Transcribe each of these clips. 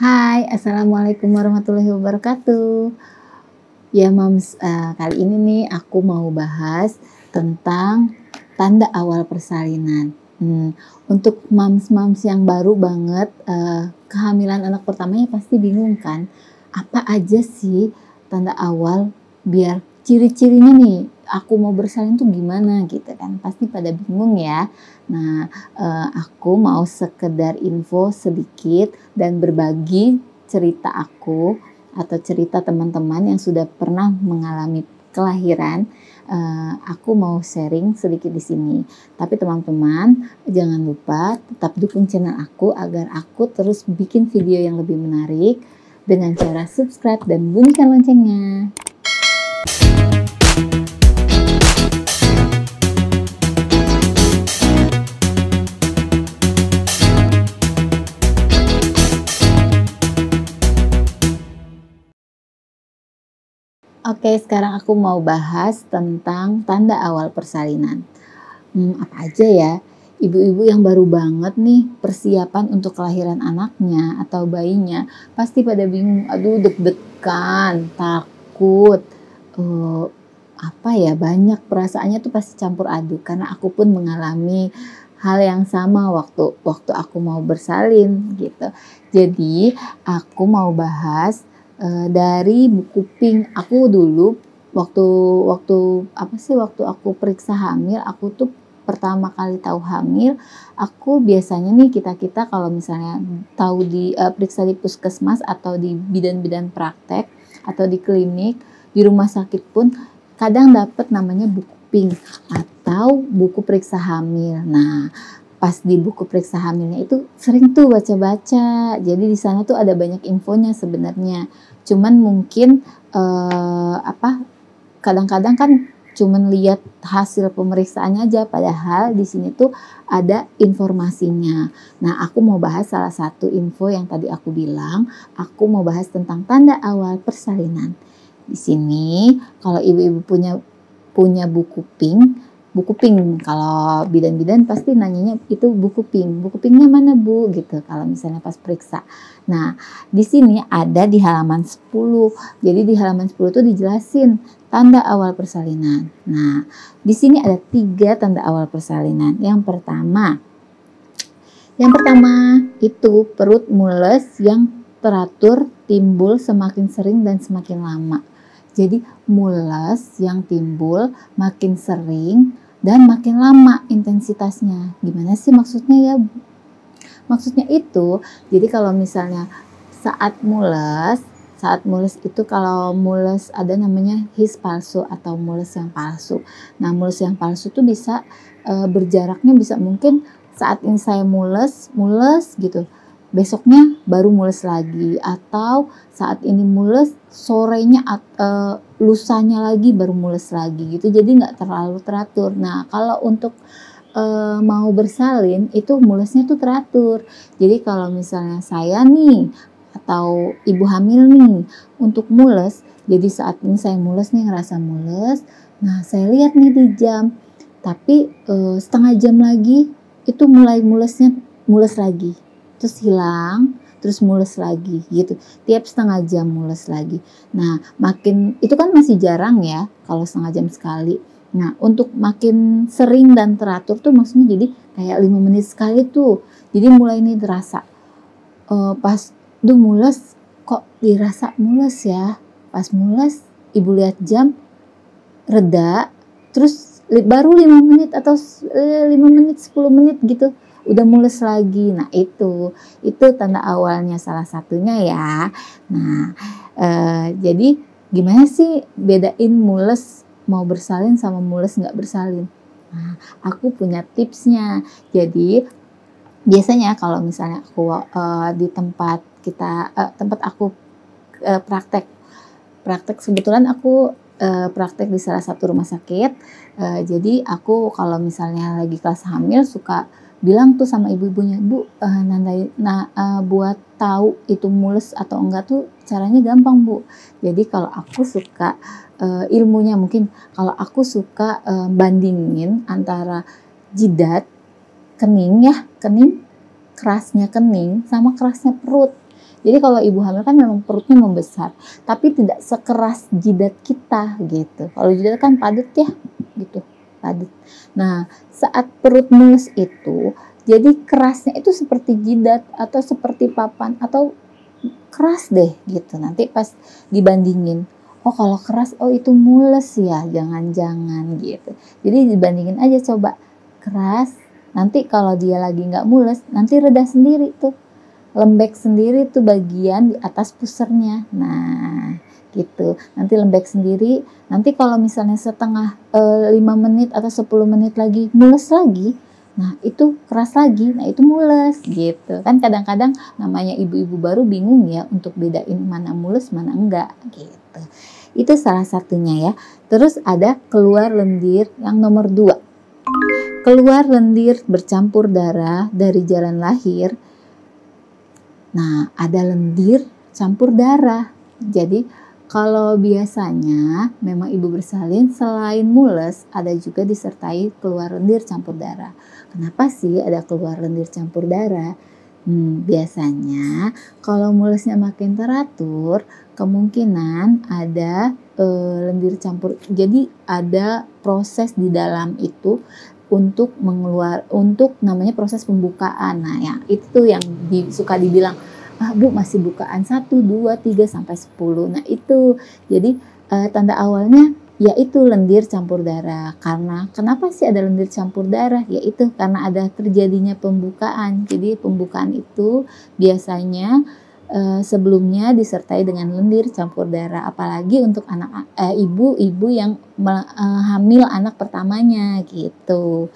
Hai, assalamualaikum warahmatullahi wabarakatuh. Ya, Mams, kali ini nih aku mau bahas tentang tanda awal persalinan. Untuk mams-mams yang baru banget kehamilan anak pertamanya pasti bingung kan, apa aja sih tanda awal biar ciri-cirinya nih aku mau bersalin tuh gimana gitu kan, pasti pada bingung ya. Nah, aku mau sekedar info sedikit dan berbagi cerita aku atau cerita teman-teman yang sudah pernah mengalami kelahiran. Aku mau sharing sedikit di sini. Tapi teman-teman jangan lupa tetap dukung channel aku agar aku terus bikin video yang lebih menarik dengan cara subscribe dan bunyikan loncengnya. Oke, sekarang aku mau bahas tentang tanda awal persalinan. Apa aja ya? Ibu-ibu yang baru banget nih persiapan untuk kelahiran anaknya atau bayinya pasti pada bingung, aduh deg-degan, takut, apa ya, banyak perasaannya tuh pasti campur aduk karena aku pun mengalami hal yang sama waktu aku mau bersalin gitu. Jadi aku mau bahas dari buku Pink. Aku dulu waktu waktu waktu aku periksa hamil, aku tuh pertama kali tahu hamil, aku biasanya nih kita kalau misalnya tahu periksa di puskesmas atau di bidan-bidan praktek atau di klinik, di rumah sakit pun kadang dapat namanya buku Pink atau buku periksa hamil. Nah, pas di buku periksa hamilnya itu sering tuh baca-baca. Jadi di sana tuh ada banyak infonya sebenarnya. Cuman mungkin kadang-kadang kan cuman lihat hasil pemeriksaannya aja, padahal di sini tuh ada informasinya. Nah, aku mau bahas salah satu info yang tadi aku bilang, aku mau bahas tentang tanda awal persalinan. Di sini kalau ibu-ibu punya buku Pink kalau bidan-bidan pasti nanyanya itu buku Pink. Buku Pinknya mana Bu? Gitu kalau misalnya pas periksa. Nah, di sini ada di halaman 10. Jadi di halaman 10 itu dijelasin tanda awal persalinan. Nah, di sini ada 3 tanda awal persalinan. Yang pertama itu perut mules yang teratur timbul semakin sering dan semakin lama. Jadi mules yang timbul makin sering dan makin lama intensitasnya. Gimana sih maksudnya ya? Maksudnya itu, jadi kalau misalnya saat mules itu kalau mules ada namanya his palsu atau mules yang palsu. Nah, mules yang palsu tuh bisa berjaraknya bisa mungkin saat ini saya mules gitu. Besoknya baru mules lagi, atau saat ini mules sorenya lusanya lagi baru mules lagi gitu. Jadi nggak terlalu teratur. Nah, kalau untuk mau bersalin itu mulesnya tuh teratur. Jadi kalau misalnya saya nih atau ibu hamil nih untuk mules, jadi saat ini saya mules nih, ngerasa mules. Nah, saya lihat nih di jam. Tapi setengah jam lagi itu mulai mules lagi. Terus hilang, terus mules lagi gitu. Tiap setengah jam mules lagi. Nah, makin itu kan masih jarang ya kalau setengah jam sekali. Nah, untuk makin sering dan teratur tuh maksudnya jadi kayak 5 menit sekali tuh. Jadi mulai nih terasa pas mules, kok dirasa mules ya. Pas mules, ibu lihat jam, reda, terus baru 5 menit atau 5 menit, 10 menit gitu udah mules lagi. Nah, itu tanda awalnya salah satunya ya. Nah, jadi gimana sih bedain mules mau bersalin sama mules nggak bersalin? Nah, aku punya tipsnya. Jadi biasanya kalau misalnya aku di tempat aku praktek kebetulan aku praktek di salah satu rumah sakit. Jadi aku kalau misalnya lagi kelas hamil suka bilang tuh sama ibu-ibunya, Bu, buat tahu itu mules atau enggak tuh caranya gampang, Bu. Jadi kalau aku suka ilmunya mungkin kalau aku suka bandingin antara kening, kerasnya kening sama kerasnya perut. Jadi kalau ibu hamil kan memang perutnya membesar, tapi tidak sekeras jidat kita gitu. Kalau jidat kan padat ya, gitu, padat. Nah, saat perut mulus itu, jadi kerasnya itu seperti jidat atau seperti papan atau keras deh gitu. Nanti pas dibandingin, oh kalau keras, oh itu mules ya, jangan-jangan gitu. Jadi dibandingin aja coba keras, nanti kalau dia lagi nggak mules, nanti reda sendiri tuh, lembek sendiri tuh bagian di atas pusernya. Nah gitu, nanti lembek sendiri. Nanti kalau misalnya setengah 5 menit atau 10 menit lagi mules lagi, nah itu keras lagi, nah itu mules gitu kan. Kadang-kadang namanya ibu-ibu baru bingung ya untuk bedain mana mules mana enggak gitu. Itu salah satunya ya. Terus ada keluar lendir yang nomor 2. Keluar lendir bercampur darah dari jalan lahir. Nah, ada lendir campur darah. Jadi, kalau biasanya memang ibu bersalin selain mules, ada juga disertai keluar lendir campur darah. Kenapa sih ada keluar lendir campur darah? Biasanya kalau mulesnya makin teratur, kemungkinan ada lendir campur. Jadi, ada proses di dalam itu untuk untuk namanya proses pembukaan. Nah ya itu yang suka dibilang, Bu masih bukaan 1, 2, 3 sampai 10. Nah itu jadi tanda awalnya yaitu lendir campur darah. Karena kenapa sih ada lendir campur darah? Yaitu karena ada terjadinya pembukaan. Jadi pembukaan itu biasanya sebelumnya disertai dengan lendir campur darah, apalagi untuk anak ibu-ibu yang hamil anak pertamanya gitu.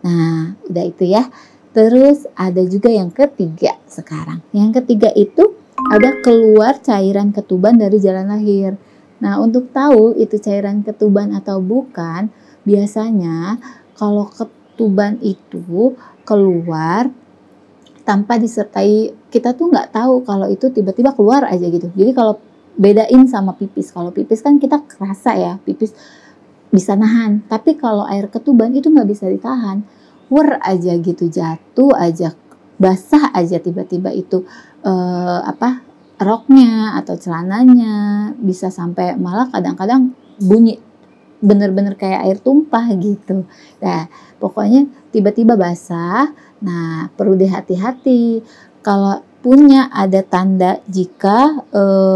Nah, udah itu ya. Terus ada juga yang ketiga sekarang. Yang ketiga itu ada keluar cairan ketuban dari jalan lahir. Nah, untuk tahu itu cairan ketuban atau bukan, biasanya kalau ketuban itu keluar tanpa disertai, kita tuh nggak tahu kalau itu tiba-tiba keluar aja gitu. Jadi kalau bedain sama pipis, kalau pipis kan kita kerasa ya, pipis bisa nahan. Tapi kalau air ketuban itu nggak bisa ditahan, aja gitu, jatuh aja, basah aja tiba-tiba itu roknya atau celananya, bisa sampai malah kadang-kadang bunyi bener-bener kayak air tumpah gitu. Nah, pokoknya tiba-tiba basah. Nah, perlu hati-hati. Kalau punya ada tanda, jika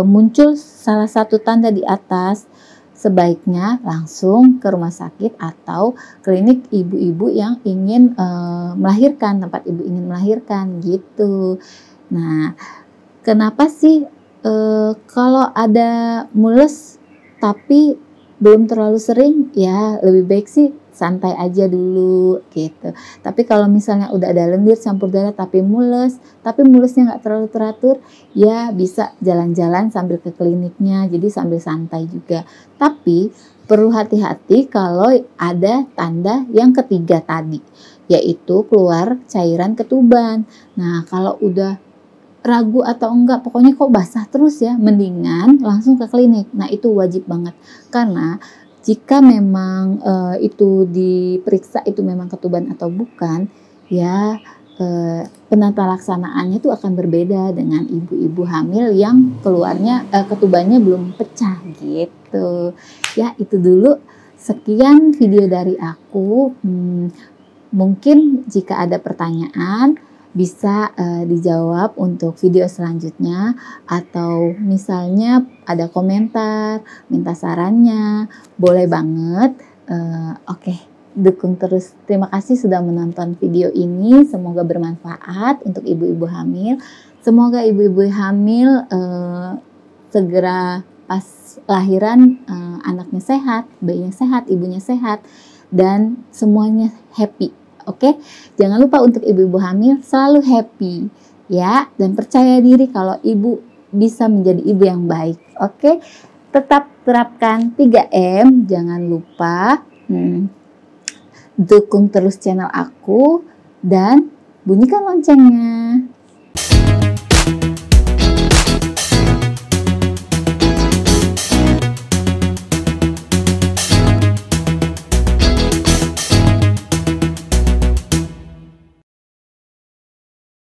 muncul salah satu tanda di atas, sebaiknya langsung ke rumah sakit atau klinik ibu-ibu yang ingin melahirkan, tempat ibu ingin melahirkan gitu. Nah, kenapa sih kalau ada mules tapi belum terlalu sering, ya lebih baik sih santai aja dulu gitu. Tapi kalau misalnya udah ada lendir campur darah tapi mulesnya nggak terlalu teratur, ya bisa jalan-jalan sambil ke kliniknya, jadi sambil santai juga. Tapi perlu hati-hati kalau ada tanda yang ketiga tadi, yaitu keluar cairan ketuban. Nah, kalau udah ragu atau enggak, pokoknya kok basah terus ya, mendingan langsung ke klinik. Nah itu wajib banget, karena jika memang itu diperiksa itu memang ketuban atau bukan, ya penata laksanaannya itu akan berbeda dengan ibu-ibu hamil yang keluarnya ketubannya belum pecah gitu. Ya itu dulu, sekian video dari aku. Mungkin jika ada pertanyaan bisa dijawab untuk video selanjutnya, atau misalnya ada komentar, minta sarannya, boleh banget. Oke, dukung terus. Terima kasih sudah menonton video ini, semoga bermanfaat untuk ibu-ibu hamil. Semoga ibu-ibu hamil segera pas lahiran anaknya sehat, bayinya sehat, ibunya sehat, dan semuanya happy. Oke, jangan lupa untuk ibu-ibu hamil selalu happy ya, dan percaya diri kalau ibu bisa menjadi ibu yang baik. Oke, tetap terapkan 3M, jangan lupa dukung terus channel aku dan bunyikan loncengnya.